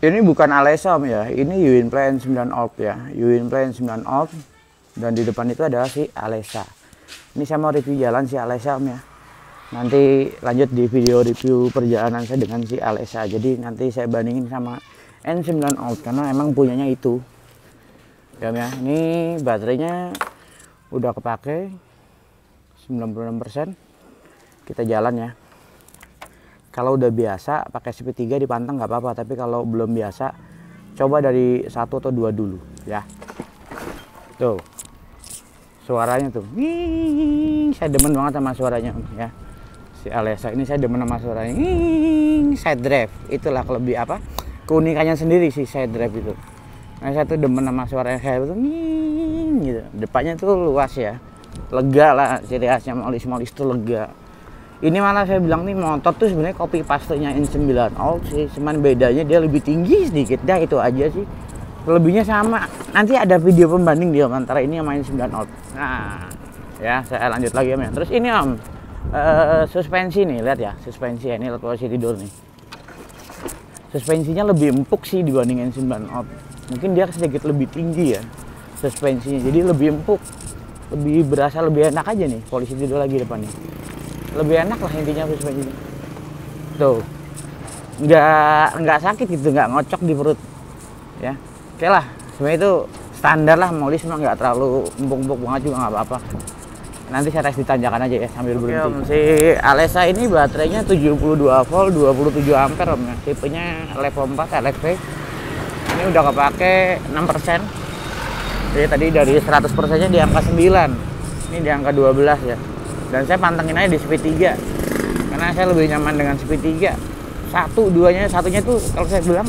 Ini bukan Alesa Om ya, ini Uin Plan 9 Alt ya, Uin Plan 9 Alt, dan di depan itu adalah si Alesa. Ini saya mau review jalan si Alesa Om ya. Nanti lanjut di video review perjalanan saya dengan si Alesa. Jadi nanti saya bandingin sama N9 Alt karena emang punyanya itu. Ya Om ya, ini baterainya udah kepake 96%. Kita jalan ya. Kalau udah biasa pakai SP3 dipantang nggak apa-apa, tapi kalau belum biasa coba dari 1 atau 2 dulu ya. Tuh suaranya tuh, saya demen banget sama suaranya ya. Si Alesa ini saya demen sama suaranya, side drive. Itulah lebih apa keunikannya sendiri sih side drive itu. Nah, saya tuh demen sama suaranya kayak itu, gitu. Depannya tuh luas ya, lega lah, ciri khasnya molis-molis tuh lega. Ini malah saya bilang nih motor tuh sebenarnya copy paste-nya N9 Alt sih, cuman bedanya dia lebih tinggi sedikit, dah itu aja sih. Lebihnya sama. Nanti ada video pembanding dia antara ini sama N9 Alt. Nah, ya saya lanjut lagi Om ya. Terus ini Om, suspensi nih, lihat ya, suspensi ya, ini posisi tidur nih. Suspensinya lebih empuk sih dibanding N9 Alt. Mungkin dia sedikit lebih tinggi ya suspensinya, jadi lebih empuk, lebih berasa lebih enak aja nih. Polisi tidur lagi depan nih. Lebih enak lah intinya suspensinya. Tuh, nggak sakit gitu, nggak ngocok di perut ya. Oke lah, sebenarnya itu standar lah, molis mah nggak terlalu empuk-empuk banget juga nggak apa-apa. Nanti saya tes di tanjakan aja ya sambil berhenti. Om, si Alesa ini baterainya 72 volt 27 ampere Om ya. Tipenya level 4 LFP. Ini udah kepake 6%. Jadi tadi dari 100%-nya di angka 9. Ini di angka 12 ya. Dan saya pantengin aja di SP3 karena saya lebih nyaman dengan SP3. Satunya tuh kalau saya bilang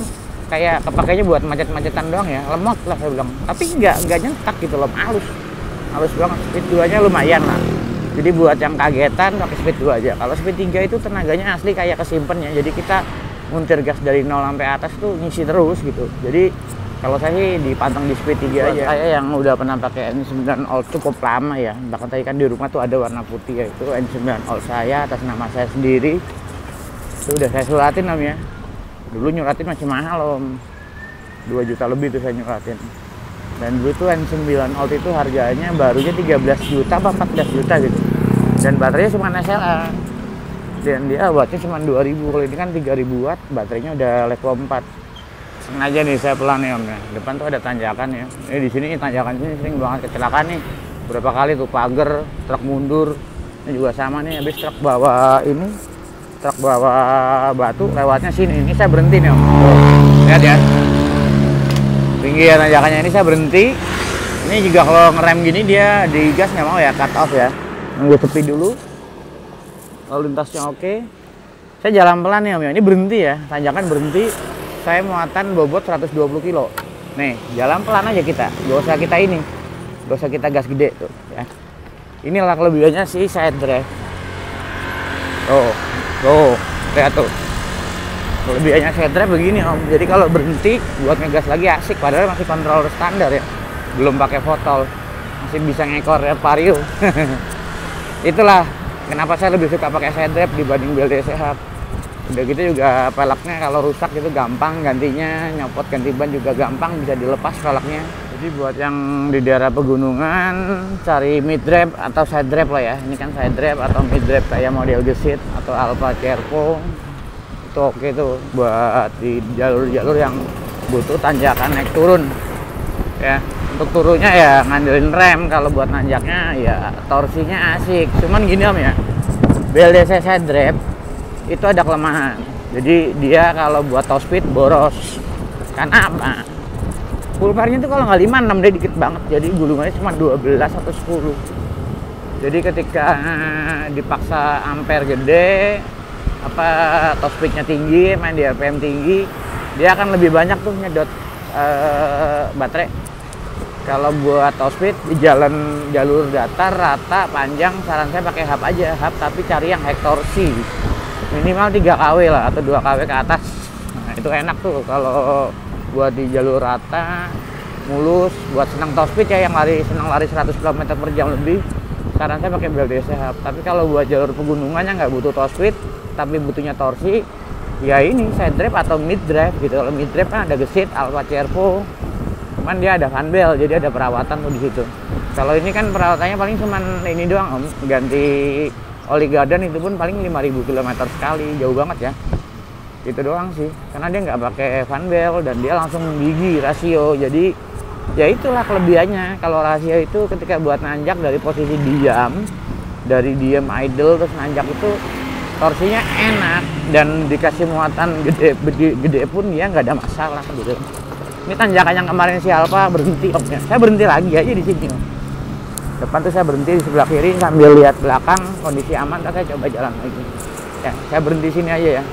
kayak kepakainya buat macet-macetan doang ya, lemot lah saya bilang, tapi nggak nyentak gitu loh, halus banget. Speed 2 nya lumayan lah, jadi buat yang kagetan pakai speed 2 aja. Kalau speed 3 itu tenaganya asli kayak kesimpan ya, jadi kita muntir gas dari 0 sampai atas tuh ngisi terus gitu. Jadi kalau saya sih dipantang di speed 3 aja. Saya yang udah pernah pakai N9 Alt cukup lama ya. Bahkan tadi kan di rumah tuh ada warna putih ya, itu N9 Alt saya atas nama saya sendiri. Itu udah saya suratin Om ya. Dulu nyuratin masih mahal Om. 2 juta lebih tuh saya nyuratin. Dan dulu tuh N9 Alt itu harganya barunya 13 juta apa 14 juta gitu. Dan baterainya cuma SLA. Dan dia wattnya cuma 2000. Kalau ini kan 3000 watt, baterainya udah level 4. Sengaja nih saya pelan nih Om ya. Depan tuh ada tanjakan ya. Ini di sini tanjakan sini sering banget kecelakaan nih. Berapa kali tuh pagar, truk mundur. Ini juga sama nih, habis truk bawa batu lewatnya sini. Ini saya berhenti nih Om. Tuh, lihat ya. Tinggi ya tanjakannya, ini saya berhenti. Ini juga kalau ngerem gini dia digas nggak mau ya, cut off ya. Nunggu tepi dulu. Lalu lintasnya oke. Saya jalan pelan nih Om ya. Ini berhenti ya, tanjakan berhenti. Saya muatan bobot 120 kilo. Nih, jalan pelan aja kita. Gak usah kita gas gede tuh ya. Inilah kelebihannya si side drive. Tuh, lihat tuh. Kelebihannya side drive begini Om. Jadi kalau berhenti buat ngegas lagi asik, padahal masih controller standar ya. Belum pakai botol. Masih bisa ngekor ya vario. Itulah kenapa saya lebih suka pakai side drive dibanding BLD sehat. Udah gitu juga peleknya kalau rusak itu gampang gantinya, nyopot ganti ban juga gampang, bisa dilepas peleknya. Jadi buat yang di daerah pegunungan cari mid drive atau side drive lah ya. Ini kan side drive atau mid drive kayak model Gesit atau Alfa Cervo. Itu oke tuh buat di jalur-jalur yang butuh tanjakan naik turun. Ya, untuk turunnya ya ngandelin rem, kalau buat nanjaknya ya torsinya asik. Cuman gini Om ya. BLDC side drive itu ada kelemahan, jadi dia kalau buat top speed boros. Karena apa? Pulpernya tuh kalau nggak 5-6 dia dikit banget, jadi gulungannya cuma 12 atau 10. Jadi ketika dipaksa ampere gede, apa top speednya tinggi, main di RPM tinggi, dia akan lebih banyak tuh nyedot baterai. Kalau buat top speed di jalur datar rata panjang, saran saya pakai hub aja, hub tapi cari yang high torsi. Minimal 3 kW lah atau 2 kW ke atas. Nah, itu enak tuh kalau buat di jalur rata mulus, buat senang top speed ya, yang senang lari 100 km per jam lebih, saran saya pakai BLDC hub. Tapi kalau buat jalur pegunungannya nggak butuh top speed tapi butuhnya torsi, ya ini side drive atau mid drive gitu. Kalau mid drive kan ada gesit, Alfa Cervo, cuman dia ada fan belt, jadi ada perawatan tuh di situ. Kalau ini kan perawatannya paling cuman ini doang om, ganti oli gardan itu pun paling 5.000 km sekali, jauh banget ya. Itu doang sih, karena dia nggak pakai fan belt dan dia langsung gigi rasio. Jadi ya itulah kelebihannya. Kalau rasio itu ketika buat nanjak dari posisi diam, dari diam idle terus nanjak itu torsinya enak dan dikasih muatan gede pun dia nggak ada masalah gitu. Ini tanjakan yang kemarin si Alfa berhenti om ya. Saya berhenti lagi aja di sini om. Depan tuh saya berhenti di sebelah kiri sambil lihat belakang kondisi aman. Saya coba jalan lagi. Ya, saya berhenti sini aja ya.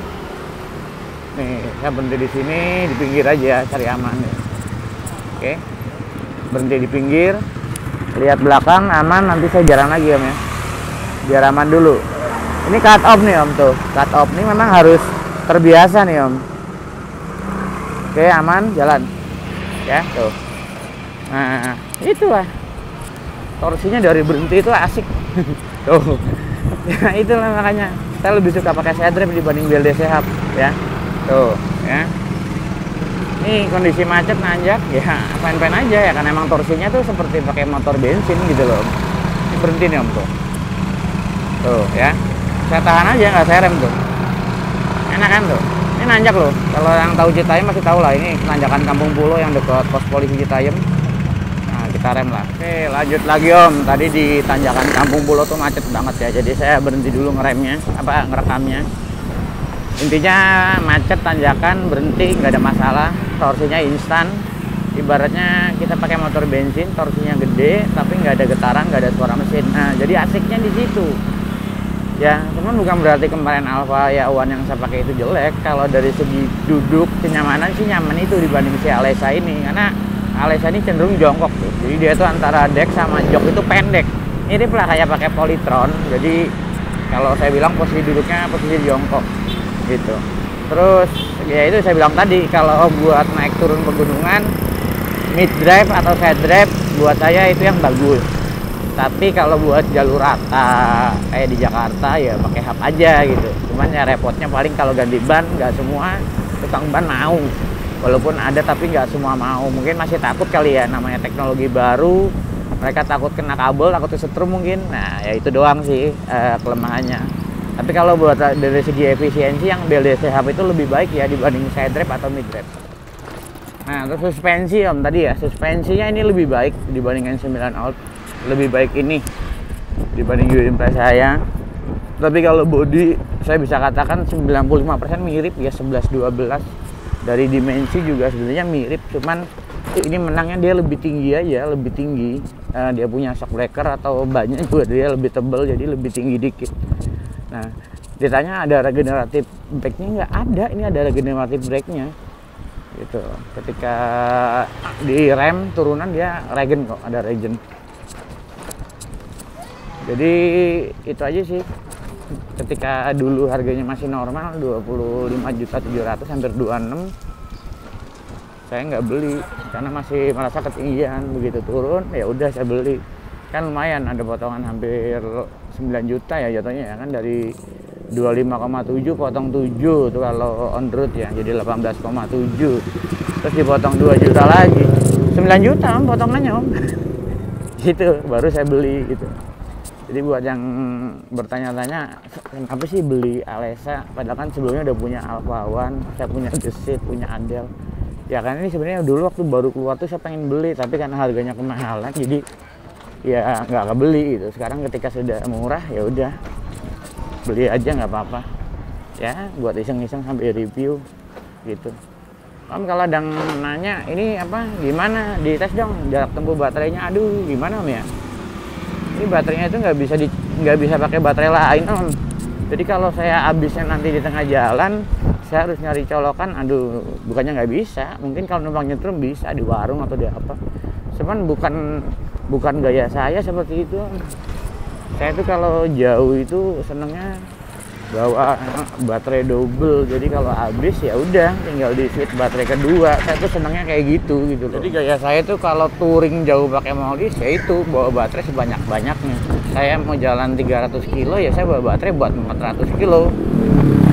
Nih, saya berhenti di sini di pinggir aja cari aman ya. Oke. Berhenti di pinggir, lihat belakang aman, nanti saya jalan lagi om ya. Biar aman dulu. Ini cut off nih om tuh. Cut off nih memang harus terbiasa nih om. Oke, aman, jalan. Ya, tuh. Nah, itulah. Torsinya dari berhenti itu asik. Tuh. Ya, itulah makanya saya lebih suka pakai side drive dibanding BLDC hub ya. Tuh, ya. Ini kondisi macet nanjak ya fine-fine aja ya, karena emang torsinya tuh seperti pakai motor bensin gitu loh. Ini berhenti nih om tuh. Tuh, ya. Saya tahan aja, nggak saya rem tuh. Enak kan tuh. Ini nanjak loh. Kalau yang tahu Citayam masih tahu lah, ini tanjakan Kampung Pulo yang dekat pos polisi Citayam. Nah, kita rem lah. Oke, lanjut lagi om. Tadi di tanjakan Kampung Pulo tuh macet banget ya. Jadi saya berhenti dulu ngeremnya, ngerekamnya. Intinya macet tanjakan, berhenti nggak ada masalah. Torsinya instan. Ibaratnya kita pakai motor bensin, torsinya gede, tapi nggak ada getaran, nggak ada suara mesin. Nah, jadi asiknya di situ. Ya, cuman bukan berarti kemarin Alfa ya One yang saya pakai itu jelek. Kalau dari segi duduk, kenyamanan sih nyaman itu dibanding si Alesa ini. Karena Alesa ini cenderung jongkok tuh. Jadi dia tuh antara deck sama jok itu pendek. Mirip lah kayak pakai Polytron. Jadi kalau saya bilang posisi duduknya posisi jongkok gitu. Terus ya itu saya bilang tadi, kalau buat naik turun pegunungan, mid drive atau side drive buat saya itu yang bagus. Tapi kalau buat jalur rata kayak di Jakarta ya pakai hub aja gitu. Cuman ya repotnya paling kalau ganti ban nggak semua tukang ban mau. Walaupun ada tapi nggak semua mau. Mungkin masih takut kali ya, namanya teknologi baru. Mereka takut kena kabel, takut kesetrum mungkin. Nah ya itu doang sih kelemahannya. Tapi kalau buat dari segi efisiensi yang BLDC hub itu lebih baik ya dibanding side drive atau mid drive. Nah terus suspensi om tadi ya, suspensinya ini lebih baik dibandingkan 9 out. Lebih baik ini dibanding Impreza saya. Tapi kalau body saya bisa katakan 95% mirip ya, 11-12. Dari dimensi juga sebenarnya mirip, cuman ini menangnya dia lebih tinggi aja, lebih tinggi. Dia punya shock breaker atau bannya juga dia lebih tebal, jadi lebih tinggi dikit. Nah, ditanya ada regeneratif brake-nya nggak ada, ini ada regeneratif brake-nya. Gitu. Ketika di rem turunan dia regen kok, ada regen. Jadi itu aja sih. Ketika dulu harganya masih normal 25.700.000 hampir 26, saya nggak beli karena masih merasa ketinggian. Begitu turun ya udah saya beli, kan lumayan ada potongan hampir 9 juta ya jatuhnya ya kan, dari 25,7 potong 7 tuh kalau on road ya, jadi 18,7 terus dipotong 2 juta lagi, 9 juta om potongannya om. Gitu baru saya beli gitu. Jadi buat yang bertanya-tanya kenapa sih beli Alesa, padahal kan sebelumnya udah punya Alfa One, saya punya Gesit, punya Adel. Ya kan ini sebenarnya dulu waktu baru keluar tuh saya pengen beli, tapi karena harganya kemahalan jadi ya nggak kebeli gitu. Sekarang ketika sudah murah ya udah beli aja nggak apa-apa. Ya buat iseng-iseng sampai review gitu. Om kalau ada nanya ini apa gimana dites dong jarak tempuh baterainya, aduh gimana om ya? Ini baterainya itu nggak bisa pakai baterai lain om. Jadi kalau saya habisnya nanti di tengah jalan, saya harus nyari colokan. Aduh, bukannya nggak bisa. Mungkin kalau numpang nyetrum bisa di warung atau di apa. Cuman bukan gaya saya seperti itu om. Saya tuh kalau jauh itu senengnya bawa baterai double. Jadi kalau habis ya udah tinggal di switch baterai kedua. Saya tuh senengnya kayak gitu loh. Jadi gaya saya tuh kalau touring jauh pakai modis ya itu bawa baterai sebanyak-banyaknya. saya mau jalan 300 kilo ya saya bawa baterai buat 400 kilo.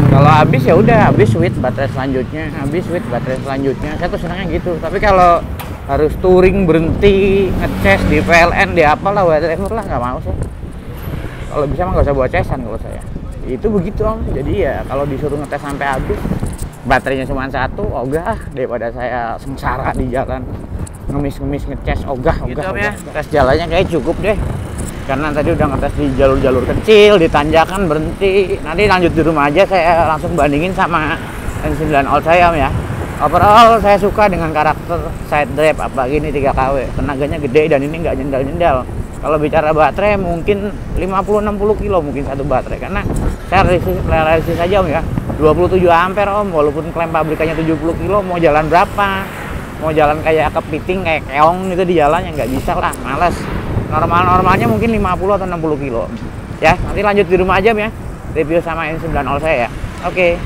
Kalau habis ya udah habis switch baterai selanjutnya, saya tuh senangnya gitu. Tapi kalau harus touring berhenti ngecas di PLN di apalah whatever lah, nggak mau sih. Kalau bisa mah nggak usah bawa casan kalau saya. Itu begitu Om. Jadi ya kalau disuruh ngetes sampai habis, baterainya cuma satu, ogah daripada saya sengsara di jalan ngemis ngecas ogah. Ya. Tes jalannya kayak cukup deh. Karena tadi udah ngetes di jalur-jalur kecil, di tanjakan berhenti. Nanti lanjut di rumah aja saya langsung bandingin sama N9 Old saya Om ya. Overall saya suka dengan karakter side drive apalagi ini 3KW. Tenaganya gede dan ini nggak nyendal-nyendal. Kalau bicara baterai mungkin 50-60 kilo mungkin satu baterai. Karena saya realistis saja Om ya. 27 ampere Om, walaupun klaim pabrikannya 70 kilo, mau jalan berapa? Mau jalan kayak kepiting, kayak keong itu di jalan ya nggak bisa lah, males. Normalnya mungkin 50 atau 60 kilo. Ya, nanti lanjut di rumah aja ya. Review sama N9 All saya ya. Oke.